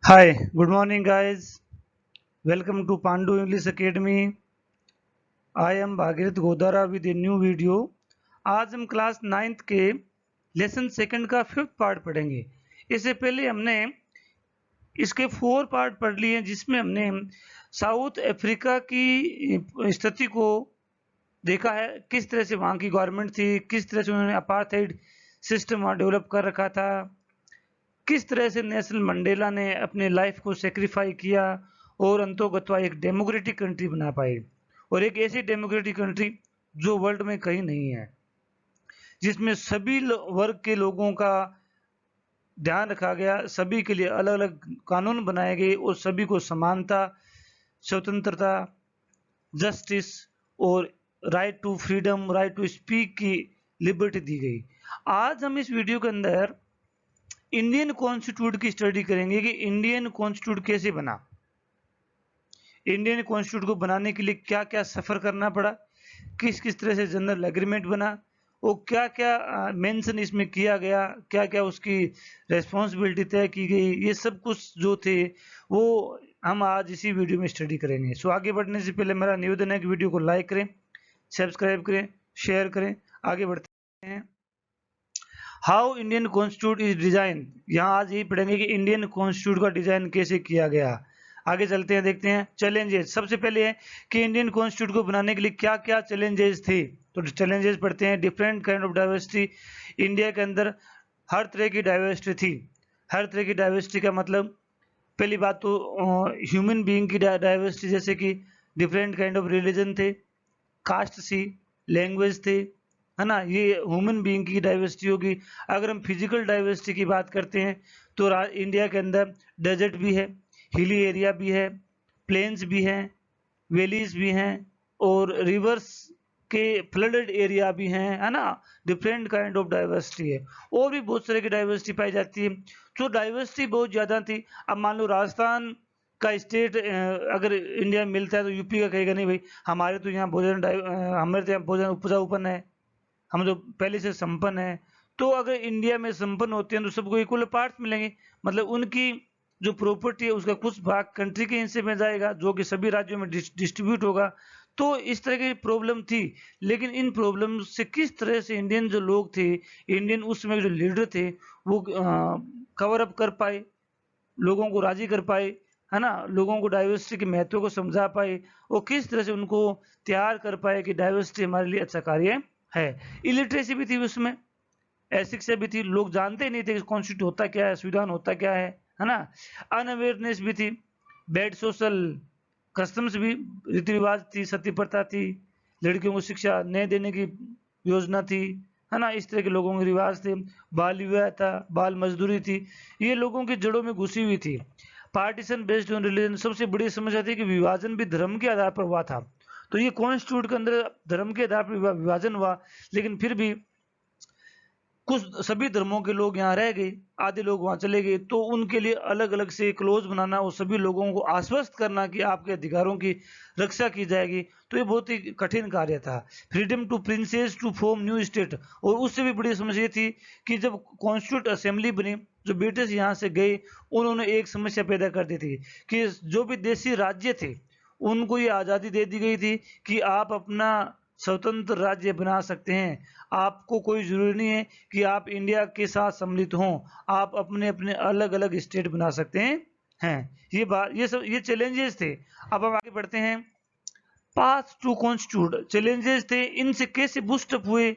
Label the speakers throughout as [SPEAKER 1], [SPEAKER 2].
[SPEAKER 1] Hi, good morning, guys. Welcome to Pandu English Academy. I am Bhagirath Godara with a new video. आज हम class 9th के lesson second का 5th part पढ़ेंगे। इससे पहले हमने इसके 4 पार्ट पढ़ लिए हैं, जिसमें हमने साउथ अफ्रीका की स्थिति को देखा है, किस तरह से वहाँ की गवर्नमेंट थी, किस तरह से उन्होंने अपार्थाइड सिस्टम वहाँ डेवलप कर रखा था, किस तरह से नेल्सन मंडेला ने अपने लाइफ को सेक्रीफाई किया और अंतोगत्वा एक डेमोक्रेटिक कंट्री बना पाए, और एक ऐसी डेमोक्रेटिक कंट्री जो वर्ल्ड में कहीं नहीं है, जिसमें सभी वर्ग के लोगों का ध्यान रखा गया, सभी के लिए अलग अलग कानून बनाए गए और सभी को समानता, स्वतंत्रता, जस्टिस और right to freedom, right to speak की लिबर्टी दी गई। आज हम इस वीडियो के अंदर इंडियन कॉन्स्टिट्यूट की स्टडी करेंगे कि इंडियन कॉन्स्टिट्यूट कैसे बना, इंडियन कॉन्स्टिट्यूट को बनाने के लिए क्या क्या सफ़र करना पड़ा, किस किस तरह से जनरल एग्रीमेंट बना और क्या क्या मेंशन इसमें किया गया, क्या क्या उसकी रेस्पॉन्सिबिलिटी तय की गई, ये सब कुछ जो थे वो हम आज इसी वीडियो में स्टडी करेंगे। सो आगे बढ़ने से पहले मेरा निवेदन है कि वीडियो को लाइक करें, सब्सक्राइब करें, शेयर करें। आगे बढ़ते हैं। How Indian constitute is design, यहाँ आज यही पढ़ेंगे कि इंडियन कॉन्स्टिट्यूट का डिजाइन कैसे किया गया। आगे चलते हैं, देखते हैं चैलेंजेस। सबसे पहले है कि इंडियन कॉन्स्टिट्यूट को बनाने के लिए क्या क्या चैलेंजेस थे। तो चैलेंजेस पढ़ते हैं। Different kind of diversity, India के अंदर हर तरह की डाइवर्सिटी थी। हर तरह की डाइवर्सिटी का मतलब, पहली बात तो ह्यूमन बीइंग की डाइवर्सिटी, जैसे कि डिफरेंट काइंड ऑफ रिलीजन थे, कास्ट सी, लैंग्वेज थे, है ना, ये ह्यूमन बीइंग की डाइवर्सिटी होगी। अगर हम फिजिकल डाइवर्सिटी की बात करते हैं तो इंडिया के अंदर डेजर्ट भी है, हिली एरिया भी है, प्लेन्स भी हैं, वैलीज भी हैं और रिवर्स के फ्लडेड एरिया भी हैं, है ना। डिफरेंट काइंड ऑफ डाइवर्सिटी है और भी बहुत तरह की डाइवर्सिटी पाई जाती है। तो डाइवर्सिटी बहुत ज़्यादा थी। अब मान लो राजस्थान का स्टेट अगर इंडिया में मिलता है तो यूपी का कहेगा नहीं भाई, हमारे तो यहाँ भोजन हमारे तो यहाँ भोजन उपजाऊपन है, हम जो पहले से संपन्न है। तो अगर इंडिया में संपन्न होते हैं तो सबको इक्वल पार्ट्स मिलेंगे, मतलब उनकी जो प्रॉपर्टी है उसका कुछ भाग कंट्री के हिस्से में जाएगा, जो कि सभी राज्यों में डिस्ट्रीब्यूट होगा। तो इस तरह की प्रॉब्लम थी। लेकिन इन प्रॉब्लम से किस तरह से इंडियन जो लोग थे, इंडियन उस समय जो लीडर थे, वो कवर अप कर पाए, लोगों को राजी कर पाए, है ना, लोगों को डाइवर्सिटी के महत्व को समझा पाए और किस तरह से उनको तैयार कर पाए कि डाइवर्सिटी हमारे लिए अच्छा कार्य है। इलिटरेसी भी थी उसमें, अशिक्षा भी थी, लोग जानते नहीं थे कि कॉन्स्टिट्यूट होता क्या है, संविधान होता क्या है ना। अनअवेयरनेस भी थी, बैड सोशल कस्टम्स भी, रीति रिवाज थी, सती प्रथा थी, लड़कियों को शिक्षा नहीं देने की योजना थी, है ना, इस तरह के लोगों के रिवाज थे। बाल विवाह था, बाल मजदूरी थी, ये लोगों की जड़ों में घुसी हुई थी। पार्टीशन बेस्ड ऑन रिलीजन, सबसे बड़ी समस्या थी कि विभाजन भी धर्म के आधार पर हुआ था। तो ये कॉन्स्टिट्यूट के अंदर धर्म के आधार पर विभाजन हुआ, लेकिन फिर भी कुछ सभी धर्मों के लोग यहाँ रह गए, आधे लोग वहाँ चले गए। तो उनके लिए अलग अलग से क्लोज बनाना और सभी लोगों को आश्वस्त करना कि आपके अधिकारों की रक्षा की जाएगी, तो ये बहुत ही कठिन कार्य था। Freedom to princes to form new state, और उससे भी बड़ी समस्या थी कि जब कॉन्स्टिट्यूट असेंबली बनी, जो ब्रिटिश यहाँ से गए, उन्होंने एक समस्या पैदा कर दी थी कि जो भी देशी राज्य थे उनको ये आज़ादी दे दी गई थी कि आप अपना स्वतंत्र राज्य बना सकते हैं। आपको कोई ज़रूरी नहीं है कि आप इंडिया के साथ सम्मिलित हों, आप अपने अपने अलग अलग स्टेट बना सकते हैं। ये बात, ये सब, ये चैलेंजेस थे। अब हम आगे बढ़ते हैं। पाथ टू कॉन्स्टिट्यूट, चैलेंजेस थे, इनसे कैसे बूस्ट अप हुए,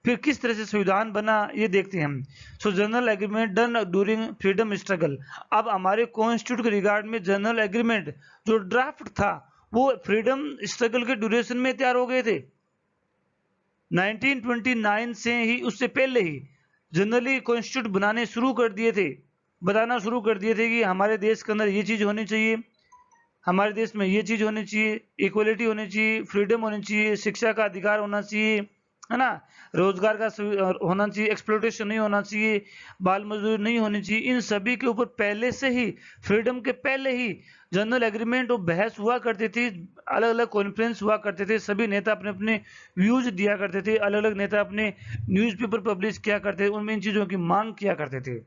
[SPEAKER 1] फिर किस तरह से संविधान बना, ये देखते हैं हम। सो general agreement done during freedom struggle. अब हमारे कॉन्स्टिट्यूट के रिगार्ड में जनरल एग्रीमेंट जो ड्राफ्ट था वो फ्रीडम स्ट्रगल के ड्यूरेशन में तैयार हो गए थे। 1929 से ही, उससे पहले ही जनरली कॉन्स्टिट्यूट बनाने शुरू कर दिए थे, बताना शुरू कर दिए थे कि हमारे देश के अंदर ये चीज़ होनी चाहिए, हमारे देश में ये चीज़ होनी चाहिए, इक्वलिटी होनी चाहिए, फ्रीडम होनी चाहिए, शिक्षा का अधिकार होना चाहिए, है ना, रोजगार का होना चाहिए, एक्सप्लोटेशन नहीं होना चाहिए, बाल मजदूरी नहीं होनी चाहिए। इन सभी के ऊपर पहले से ही, फ्रीडम के पहले ही जनरल एग्रीमेंट और बहस हुआ करती थी, अलग अलग कॉन्फ्रेंस हुआ करते थे, सभी नेता अपने अपने व्यूज दिया करते थे, अलग अलग नेता अपने न्यूज़पेपर पब्लिश किया करते थे, उनमें इन चीज़ों की मांग किया करते थे,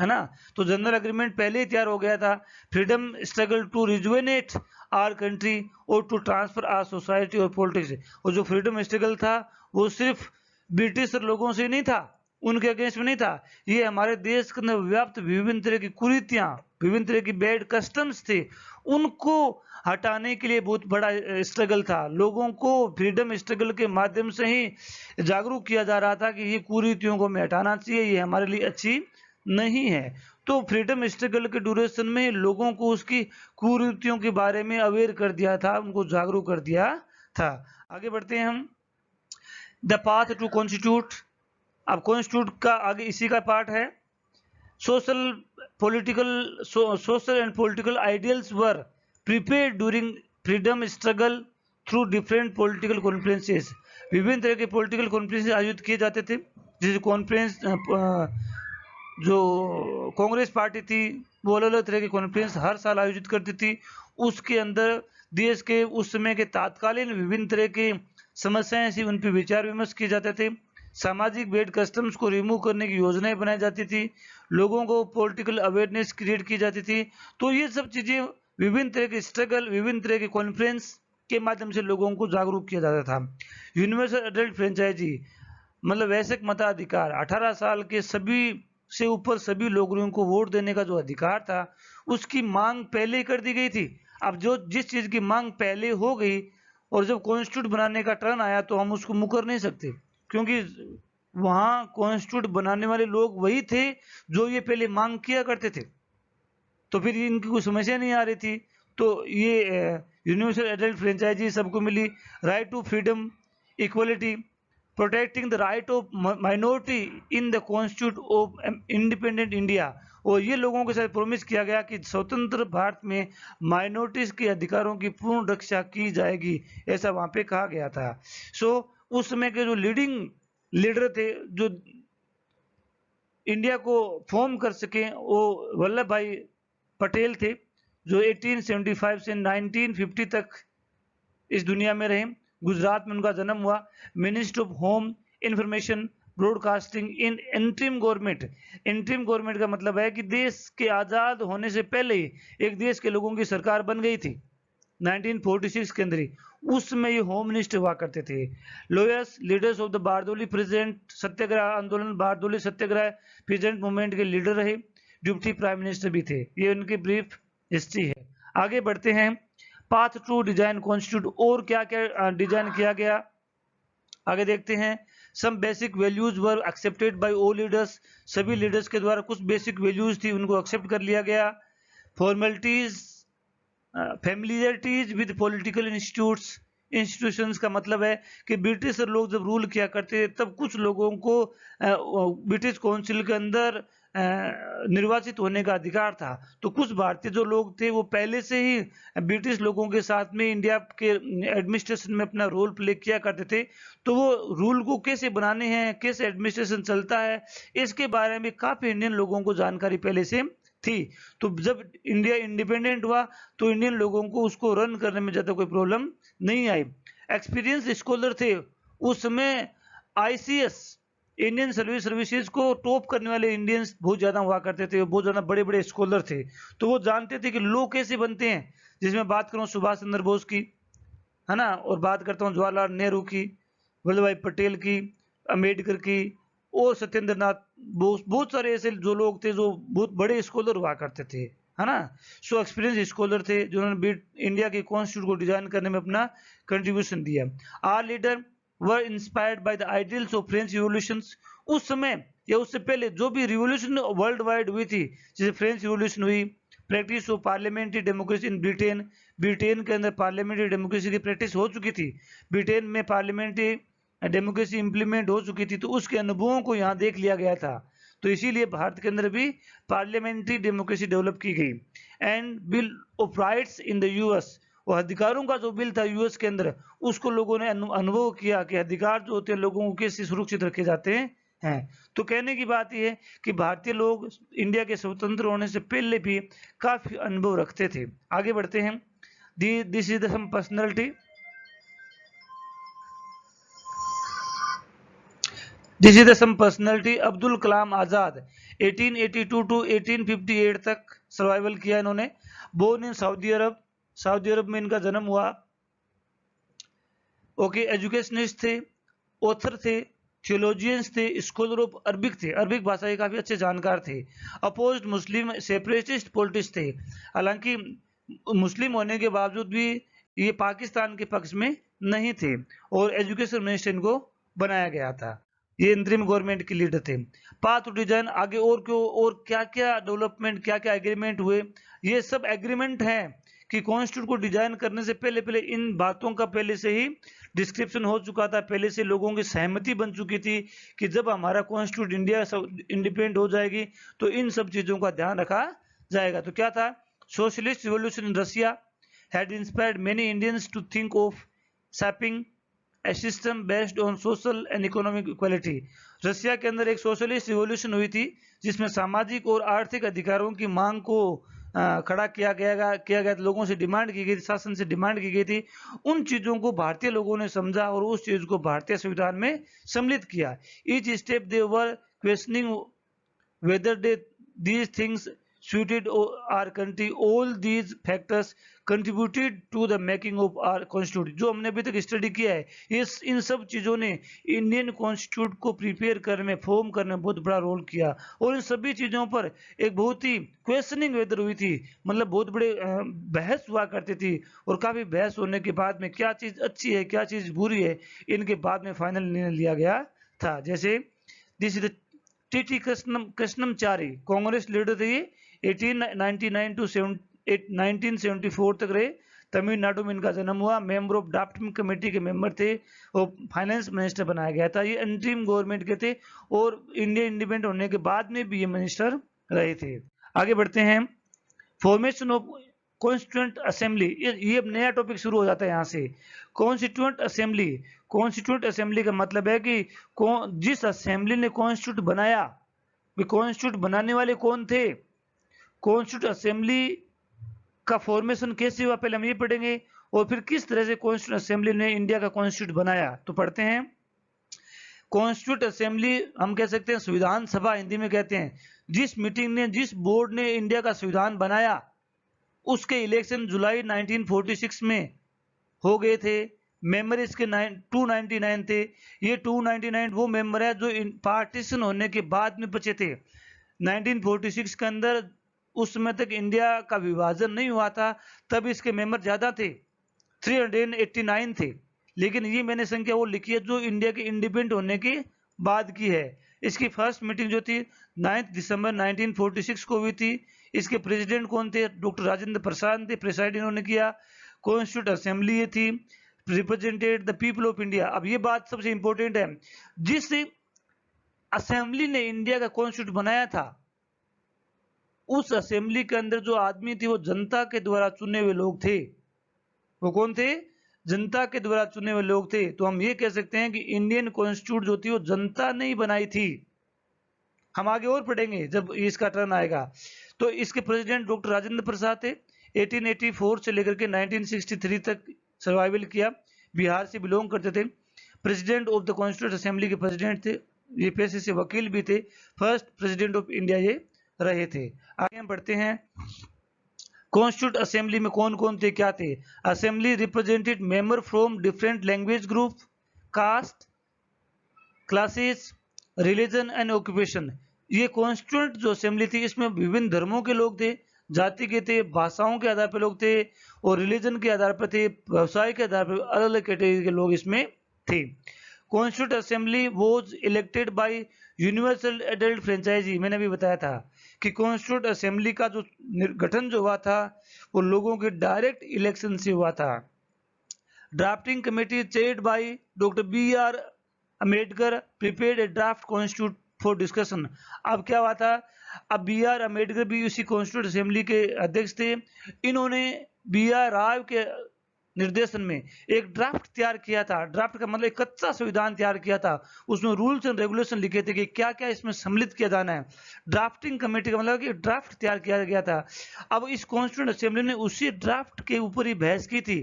[SPEAKER 1] है ना। तो जनरल एग्रीमेंट पहले ही तैयार हो गया था। Freedom struggle to rejuvenate our country और टू ट्रांसफर आवर सोसाइटी और पॉलिटिक्स। और जो फ्रीडम स्ट्रगल था वो सिर्फ ब्रिटिश लोगों से नहीं था, उनके अगेंस्ट में नहीं था, ये हमारे देश के अंदर व्याप्त विभिन्न तरह की कुरीतियां, विभिन्न तरह की बैड कस्टम्स थे, उनको हटाने के लिए बहुत बड़ा स्ट्रगल था। लोगों को फ्रीडम स्ट्रगल के माध्यम से ही जागरूक किया जा रहा था कि ये कुरीतियों को हमें हटाना चाहिए, ये हमारे लिए अच्छी नहीं है। तो फ्रीडम स्ट्रगल के ड्यूरेशन में लोगों को उसकी कुरीतियों के बारे में अवेयर कर दिया था, उनको जागरूक कर दिया था। आगे बढ़ते हैं हम। The path to constitute. अब कॉन्स्टिट्यूट का आगे इसी का पार्ट है। Social and political ideals were prepared during freedom struggle through different political conferences. विभिन्न तरह के पॉलिटिकल कॉन्फ्रेंसेस आयोजित किए जाते थे। जैसे कॉन्फ्रेंस जो कांग्रेस पार्टी थी वो अलग अलग तरह के कॉन्फ्रेंस हर साल आयोजित करती थी। उसके अंदर देश के उस समय के तात्कालीन विभिन्न तरह के समस्याएं ऐसी, उन पर विचार विमर्श किए जाते थे। सामाजिक बैड कस्टम्स को रिमूव करने की योजनाएं बनाई जाती थी। लोगों को पॉलिटिकल अवेयरनेस क्रिएट की जाती थी। तो ये सब चीजें विभिन्न तरह के स्ट्रगल, विभिन्न तरह के कॉन्फ्रेंस के माध्यम से लोगों को जागरूक किया जाता था। यूनिवर्सल एडल्ट फ्रेंचाइजी मतलब वैश्विक मताधिकार, 18 साल के सभी से ऊपर सभी लोगों को वोट देने का जो अधिकार था उसकी मांग पहले कर दी गई थी। अब जो जिस चीज की मांग पहले हो गई और जब कॉन्स्टिट्यूट बनाने का टर्न आया तो हम उसको मुकर नहीं सकते, क्योंकि वहां कॉन्स्टिट्यूट बनाने वाले लोग वही थे जो ये पहले मांग किया करते थे। तो फिर इनकी कोई समस्या नहीं आ रही थी। तो ये यूनिवर्सल एडल्ट फ्रेंचाइजी सबको मिली। Right to freedom, equality, protecting the right of minority in the constitute of independent India. और ये लोगों के साथ प्रॉमिस किया गया कि स्वतंत्र भारत में माइनॉरिटीज के अधिकारों की पूर्ण रक्षा की जाएगी, ऐसा वहां पे कहा गया था। उस समय के जो लीडिंग लीडर थे जो इंडिया को फॉर्म कर सके वो वल्लभ भाई पटेल थे, जो 1875 से 1950 तक इस दुनिया में रहे। गुजरात में उनका जन्म हुआ। Minister of home, information, broadcasting in interim government. Interim government का मतलब है कि देश के आजाद होने से पहले ही एक देश के लोगों की सरकार बन गई थी 1946 के अंदर ही। उसमें ये होम मिनिस्टर हुआ करते थे। Lowest leaders of the Bardoli present satyagraha आंदोलन, बारदोली सत्याग्रह प्रेजेंट मूवमेंट के लीडर रहे। डिप्टी प्राइम मिनिस्टर भी थे। ये उनकी ब्रीफ हिस्ट्री है। आगे बढ़ते हैं। पाथ टू डिजाइन कॉन्स्टिट्यूट, और क्या क्या डिजाइन किया गया आगे देखते हैं। Some basic values were accepted by all leaders. सभी लीडर्स के द्वारा कुछ बेसिक वैल्यूज थी उनको एक्सेप्ट कर लिया गया। फॉर्मेलिटीज, फैमिलियरिटीज विद पॉलिटिकल इंस्टीट्यूशंस का मतलब है कि ब्रिटिश लोग जब रूल किया करते थे तब कुछ लोगों को ब्रिटिश काउंसिल के अंदर निर्वाचित होने का अधिकार था। तो कुछ भारतीय जो लोग थे वो पहले से ही ब्रिटिश लोगों के साथ में इंडिया के एडमिनिस्ट्रेशन में अपना रोल प्ले किया करते थे। तो वो रूल को कैसे बनाने हैं, कैसे एडमिनिस्ट्रेशन चलता है, इसके बारे में काफी इंडियन लोगों को जानकारी पहले से थी। तो जब इंडिया इंडिपेंडेंट हुआ तो इंडियन लोगों को उसको रन करने में ज्यादा कोई प्रॉब्लम नहीं आई। एक्सपीरियंस स्कॉलर थे उस समय। आईसीएस, इंडियन सर्विसेज को टॉप करने वाले इंडियंस बहुत ज्यादा हुआ करते थे, बहुत ज्यादा बड़े बड़े स्कॉलर थे। तो वो जानते थे कि लॉ कैसे बनते हैं। जिसमें बात करूं सुभाष चंद्र बोस की, है ना, और बात करता हूँ जवाहरलाल नेहरू की, वल्लभ भाई पटेल की, अम्बेडकर की और सत्येंद्र नाथ बोस। बहुत सारे ऐसे जो लोग थे जो बहुत बड़े स्कॉलर हुआ करते थे, है ना। एक्सपीरियंस स्कॉलर थे जिन्होंने इंडिया के कॉन्स्टिट्यूट को डिजाइन करने में अपना कंट्रीब्यूशन दिया। Our leader were inspired by the ideals of French revolution. उस समय या उससे पहले जो भी रिवॉल्यूशन वर्ल्ड वाइड हुई थी, जैसे फ्रेंच रिवॉल्यूशन हुई, practice of parliamentary democracy in Britain, Britain के अंदर पार्लियामेंट्री डेमोक्रेसी की प्रैक्टिस हो चुकी थी। ब्रिटेन में पार्लियामेंट्री डेमोक्रेसी इंप्लीमेंट हो चुकी थी, तो उसके अनुभवों को यहाँ देख लिया गया था। तो इसीलिए भारत के अंदर भी पार्लियामेंट्री डेमोक्रेसी डेवलप की गई। And bill of rights in the US, वो अधिकारों का जो बिल था यूएस के अंदर, उसको लोगों ने अनुभव किया कि अधिकार जो होते हैं लोगों को कैसे सुरक्षित रखे जाते हैं। तो कहने की बात यह है कि भारतीय लोग इंडिया के स्वतंत्र होने से पहले भी काफी अनुभव रखते थे। आगे बढ़ते हैं। This is the some personality. This is the some personality. Abdul Kalam Azad, 1882 to 1858 तक सर्वाइवल किया इन्होंने। Born in Saudi Arab, Saudi Arab में इनका जन्म हुआ। ओके, एजुकेशनिस्ट थे, ऑथर थे, थियोलॉजियंस थे, स्कॉलर ऑफ अरबिक थे, अरबिक भाषा के काफी अच्छे जानकार थे। अपोज्ड मुस्लिम सेपरेटिस्ट पॉलिटिक्स थे, हालांकि मुस्लिम होने के बावजूद भी ये पाकिस्तान के पक्ष में नहीं थे, और एजुकेशन मिनिस्टर इनको बनाया गया था। ये इंतरिम गवर्नमेंट के लीडर थे। पाथ टू डिजाइन, आगे और क्या क्या डेवलपमेंट, क्या क्या एग्रीमेंट हुए, ये सब एग्रीमेंट हैं कि कॉन्स्टिट्यूट को डिजाइन करने से पहले पहले इन बातों का पहले से ही डिस्क्रिप्शन हो चुका था, पहले से लोगों की सहमति बन चुकी थी कि जब हमारा कॉन्स्टिट्यूट इंडिया इंडिपेंडेंट हो जाएगी तो इन सब चीजों का ध्यान रखा जाएगा। तो क्या था, socialist revolution in Russia had inspired many Indians to think of shaping a system based on social and economic equality। Russia के अंदर एक सोशलिस्ट रिवॉल्यूशन हुई थी जिसमें सामाजिक और आर्थिक अधिकारों की मांग को खड़ा किया गया, लोगों से डिमांड की गई थी, शासन से डिमांड की गई थी। उन चीजों को भारतीय लोगों ने समझा और उस चीज को भारतीय संविधान में सम्मिलित किया। Each step they were questioning whether these things suited our country, all these factors contributed to the making of our constitution। जो हमने अभी तक स्टडी किया है, इन सब चीजों ने इंडियन कॉन्स्टिट्यूट को प्रिपेयर करने में, फॉर्म करने में बहुत बड़ा रोल किया। और इन सभी चीजों पर एक बहुत ही क्वेश्चनिंग वेदर हुई थी, मतलब बहुत बड़े बहस हुआ करती थी, और काफी बहस होने के बाद में क्या चीज अच्छी है, क्या चीज बुरी है, इनके बाद में फाइनल निर्णय लिया गया था। जैसे this is T Krishnamachari, Congress leader थे ये, 1899 टू 1974 तक रहे। तमिलनाडु में इनका जन्म हुआ। मेंबर ऑफ ड्राफ्टिंग कमेटी के मेंबर थे और फाइनेंस मिनिस्टर बनाया गया था। ये इंटरिम गवर्नमेंट के थे और इंडिया इंडिपेंडेंट होने के बाद में भी ये मिनिस्टर रहे थे। आगे बढ़ते हैं, फॉर्मेशन ऑफ कॉन्स्टिट्यूएंट असेंबली, ये अब नया टॉपिक शुरू हो जाता है यहाँ से। कॉन्स्टिट्यूएंट असेंबली, कॉन्स्टिट्यूएंट असेंबली का मतलब है कि जिस असेंबली ने कॉन्स्टिट्यूट बनाया, कॉन्स्टिट्यूट बनाने वाले कौन थे, कॉन्स्टिट्यूट असेंबली का फॉर्मेशन कैसे हुआ, पहले हम ये पढ़ेंगे, और फिर किस तरह से कॉन्स्टिट्यूट असेंबली ने इंडिया का कॉन्स्टिट्यूट बनाया। तो पढ़ते हैं, कॉन्स्टिट्यूट असेंबली हम कह सकते हैं संविधान सभा हिंदी में कहते हैं। जिस मीटिंग ने, जिस बोर्ड ने इंडिया का संविधान बनाया, उसके इलेक्शन जुलाई 1946 में हो गए थे। मेंबर इसके 299 थे। ये 299 वो मेंबर है जो पार्टीशन होने के बाद में बचे थे। 1946 के अंदर, उस समय तक इंडिया का विभाजन नहीं हुआ था, तब इसके मेंबर ज्यादा थे, 389 थे। लेकिन ये मैंने संख्या वो लिखी है जो इंडिया के इंडिपेंडेंट होने के बाद की है। इसकी फर्स्ट मीटिंग जो थी 9 दिसंबर 1946 को हुई थी। इसके प्रेसिडेंट कौन थे, डॉक्टर राजेंद्र प्रसाद थे, प्रेसाइड इन्होंने किया। कॉन्स्टिट्यूट असेंबली ये थी, represented the people of India. अब ये बात सबसे इंपॉर्टेंट है, जिस असेंबली ने इंडिया का कॉन्स्टिट्यूट बनाया था, उस असेंबली के अंदर जो आदमी थे वो जनता के द्वारा चुने हुए लोग थे। वो कौन थे, जनता के द्वारा चुने हुए लोग थे। तो हम ये कह सकते हैं कि इंडियन कॉन्स्टिट्यूट जो थी वो जनता ने ही बनाई थी। हम आगे और पढ़ेंगे जब इसका टर्न आएगा। तो इसके प्रेसिडेंट डॉक्टर राजेंद्र प्रसाद थे। 1884 से लेकर के 1963 तक सर्वाइवल किया। बिहार से बिलोंग करते थे। President of the constitute assembly के प्रेसिडेंट थे। ये पेशे से वकील भी थे। फर्स्ट प्रेसिडेंट ऑफ इंडिया ये रहे थे। आगे हम बढ़ते हैं, कॉन्स्टिट्यूट असेंबली में कौन कौन थे, क्या थे। Assembly represented member from different language group, caste, classes, religion and occupation. ये कॉन्स्टिट्यूंट जो असेंबली थी, इसमें विभिन्न धर्मों के लोग थे, जाति के थे, भाषाओं के आधार पर लोग थे, और रिलीजन के आधार पर थे, व्यवसाय के आधार पर अलग अलग कैटेगरी के लोग इसमें थे। Constitute assembly was elected by universal adult franchise. मैंने अभी बताया था कि कॉन्स्टिट्यूट असेंबली का जो गठन जो हुआ था वो लोगों के डायरेक्ट इलेक्शन से हुआ था। Drafting committee chaired by doctor B.R. Ambedkar prepared A draft constitute for discussion. अब क्या हुआ था, अब B.R. अम्बेडकर भी उसी कॉन्स्टिट्यूट असेंबली के अध्यक्ष थे। इन्होंने B.R. राव के निर्देशन में एक ड्राफ्ट तैयार किया था। ड्राफ्ट का मतलब एक कच्चा संविधान तैयार किया था। उसमें रूल्स एंड रेगुलेशन लिखे थे कि क्या क्या इसमें सम्मिलित किया जाना है। ड्राफ्टिंग कमेटी का मतलब कि ड्राफ्ट तैयार किया गया था। अब इस कॉन्स्टिट्यूट असेंबली ने उसी ड्राफ्ट के ऊपर ही बहस की थी।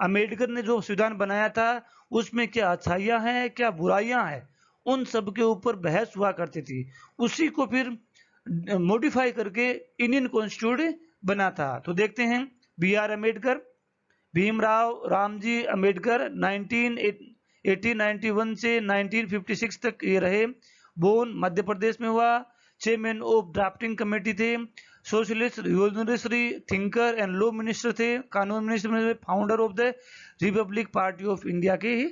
[SPEAKER 1] अम्बेडकर ने जो संविधान बनाया था उसमें क्या अच्छाइयां हैं, क्या बुराइयां हैं, उन सब के ऊपर बहस हुआ करती थी। उसी को फिर मॉडिफाई करके इंडियन कॉन्स्टिट्यूशन बना था। तो देखते हैं B.R. अम्बेडकर, भीमराव रामजी अम्बेडकर 1891 से 1956 तक ये रहे। बोर्न मध्य प्रदेश में हुआ। चेयरमैन ऑफ ड्राफ्टिंग कमेटी थे। Socialist revolutionary thinker and law minister थे, कानून मिनिस्टर में। Founder of the Republic party of India के ही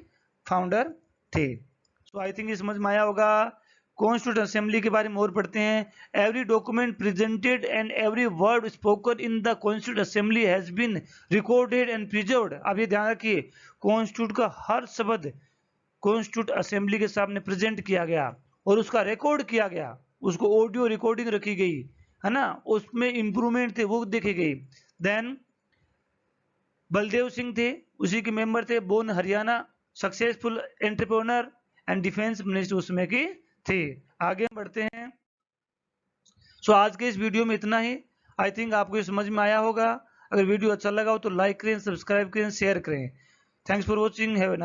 [SPEAKER 1] फाउंडर थे। सो आई थिंक समझ में आया होगा। कॉन्स्टिट्यूंट असेंबली के बारे में और पढ़ते हैं। Every document presented and every word spoken in the constituent assembly has been recorded and preserved. अब ये ध्यान रखिए, कॉन्स्टिट्यूट का हर शब्द कॉन्स्टिट्यूंट असेंबली के सामने प्रेजेंट किया गया और उसका रिकॉर्ड किया गया, उसको ऑडियो रिकॉर्डिंग रखी गई है ना, उसमें इंप्रूवमेंट थे वो देखी गई। देन बलदेव सिंह थे, उसी के मेंबर थे। Born Haryana, successful entrepreneur and defence minister उसमें की थे। आगे हम बढ़ते हैं। सो आज के इस वीडियो में इतना ही। आई थिंक आपको ये समझ में आया होगा। अगर वीडियो अच्छा लगा हो तो लाइक करें, सब्सक्राइब करें, शेयर करें। Thanks for watching. Have a nice